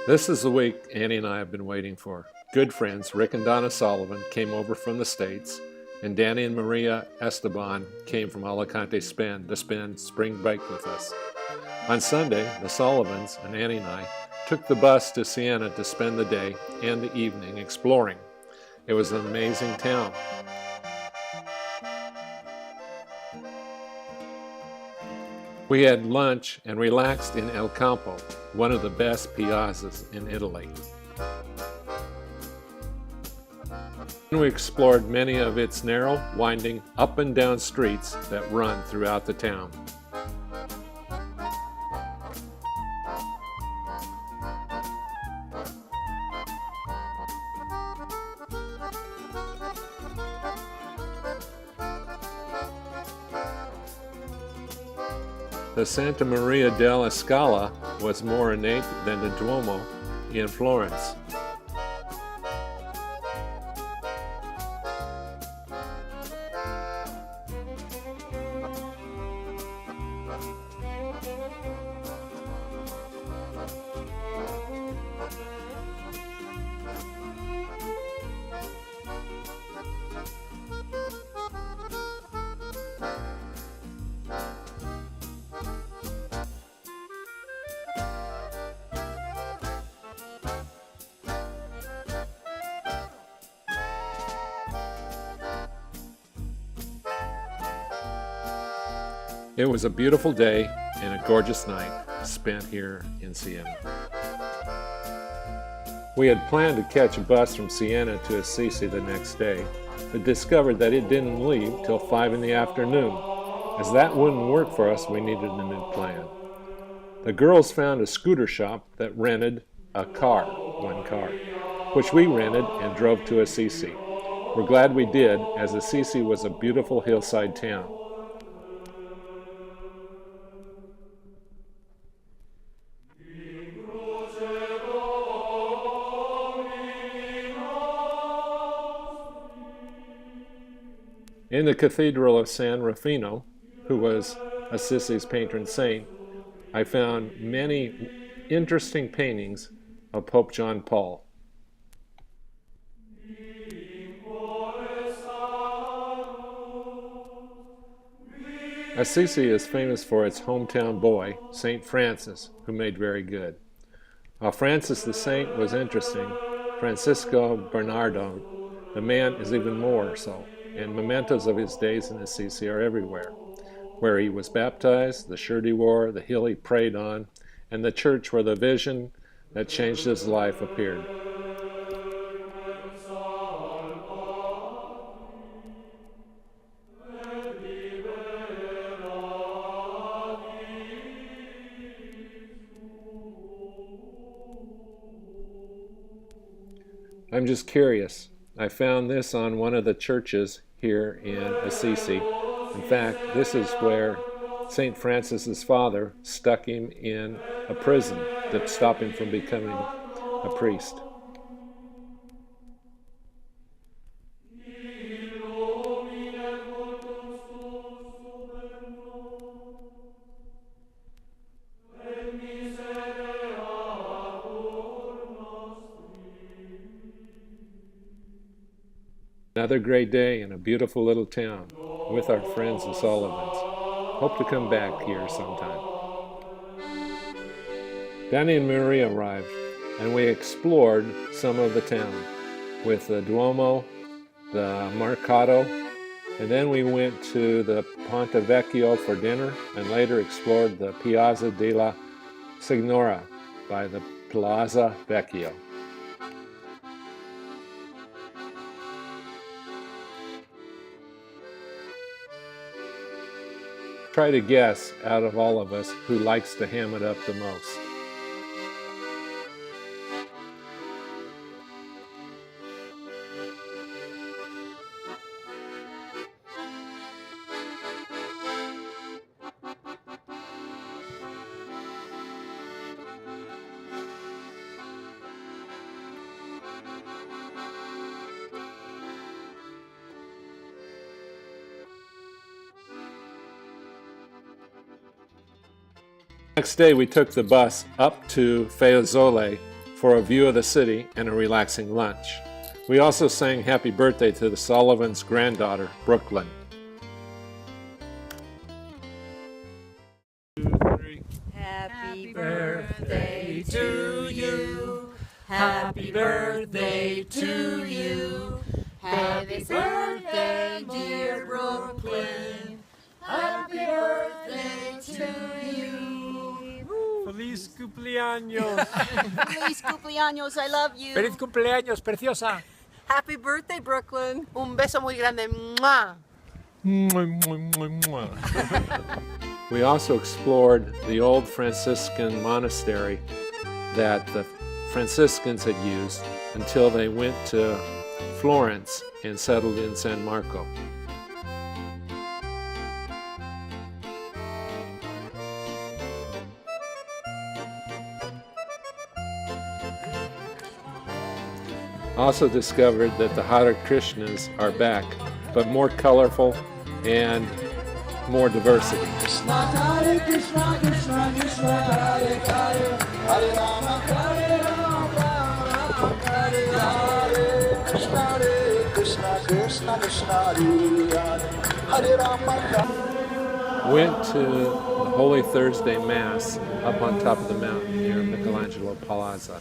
This is the week Annie and I have been waiting for. Good friends Rick and Donna Sullivan came over from the States, and Dani and Maria Esteban came from Alicante, Spain to spend spring break with us. On Sunday, the Sullivans and Annie and I took the bus to Siena to spend the day and the evening exploring. It was an amazing town. We had lunch and relaxed in El Campo, one of the best piazzas in Italy. We explored many of its narrow, winding, up and down streets that run throughout the town. The Santa Maria della Scala was more ornate than the Duomo in Florence. It was a beautiful day and a gorgeous night spent here in Siena. We had planned to catch a bus from Siena to Assisi the next day, but discovered that it didn't leave till 5 in the afternoon. As that wouldn't work for us, we needed a new plan. The girls found a scooter shop that rented one car, which we rented and drove to Assisi. We're glad we did, as Assisi was a beautiful hillside town. In the Cathedral of San Rufino, who was Assisi's patron saint, I found many interesting paintings of Pope John Paul. Assisi is famous for its hometown boy, St. Francis, who made very good. While Francis the saint was interesting, Francisco Bernardo, the man, is even more so, and mementos of his days in Assisi are everywhere. Where he was baptized, the shirt he wore, the hill he prayed on, and the church where the vision that changed his life appeared. I'm just curious. I found this on one of the churches here in Assisi. In fact, this is where St. Francis's father stuck him in a prison to stop him from becoming a priest. Another great day in a beautiful little town with our friends the Sullivans. Hope to come back here sometime. Dani and Maria arrived, and we explored some of the town with the Duomo, the Mercado, and then we went to the Ponte Vecchio for dinner and later explored the Piazza della Signora by the Plaza Vecchio. Try to guess out of all of us who likes to ham it up the most. Next day we took the bus up to Fiesole for a view of the city and a relaxing lunch. We also sang happy birthday to the Sullivans' granddaughter, Brooklyn. Happy birthday to you. Happy birthday to you. Happy birthday, dear Brooklyn. Happy birthday to you. Feliz cumpleaños. Feliz cumpleaños, I love you. Feliz cumpleaños, preciosa. Happy birthday, Brooklyn. Un beso muy grande. ¡Mua! We also explored the old Franciscan monastery that the Franciscans had used until they went to Florence and settled in San Marco. Also discovered that the Hare Krishnas are back, but more colorful and more diversity. Went to the Holy Thursday Mass up on top of the mountain near Michelangelo Palazzo.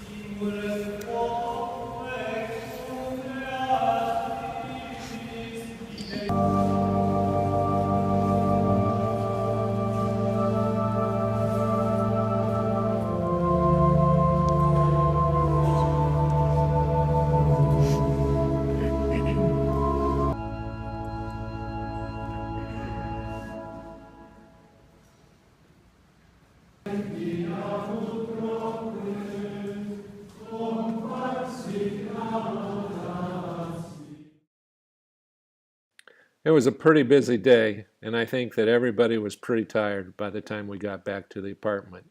It was a pretty busy day, and I think that everybody was pretty tired by the time we got back to the apartment.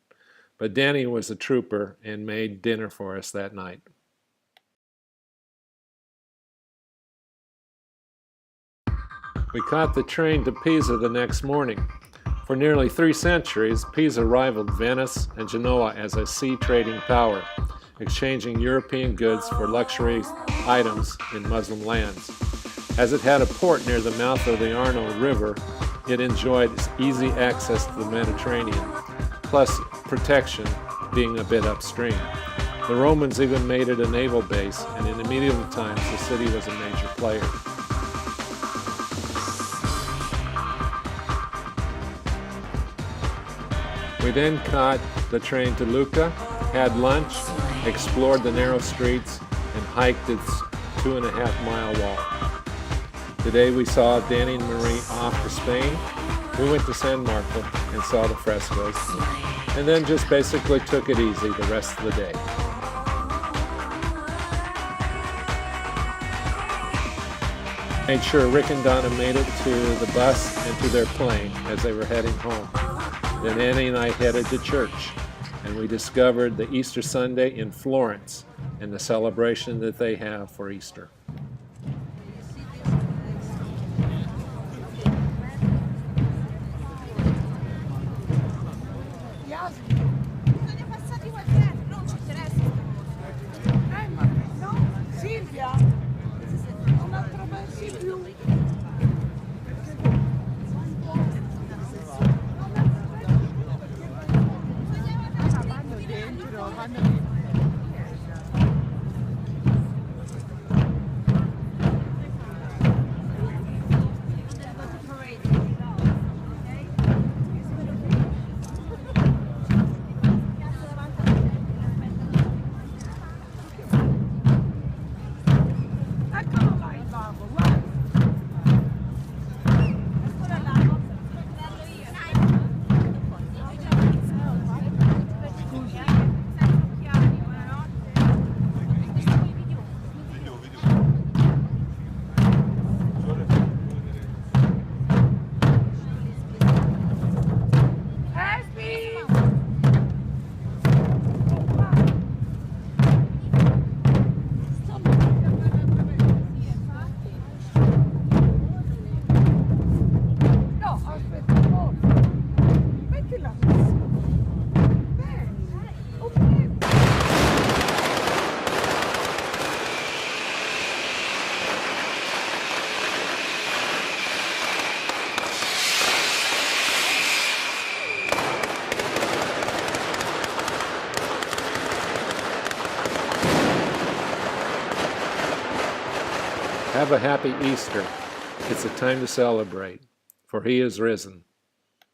But Dani was a trooper and made dinner for us that night. We caught the train to Pisa the next morning. For nearly 3 centuries, Pisa rivaled Venice and Genoa as a sea trading power, exchanging European goods for luxury items in Muslim lands. As it had a port near the mouth of the Arno River, it enjoyed easy access to the Mediterranean, plus protection being a bit upstream. The Romans even made it a naval base, and in medieval times the city was a major player. We then caught the train to Lucca, had lunch, explored the narrow streets, and hiked its 2.5-mile wall. Today we saw Dani and Maria off to Spain. We went to San Marco and saw the frescoes, and then just basically took it easy the rest of the day. Made sure Rick and Donna made it to the bus and to their plane as they were heading home. Then Annie and I headed to church, and we discovered the Easter Sunday in Florence and the celebration that they have for Easter. Have a happy Easter. It's a time to celebrate, for he is risen.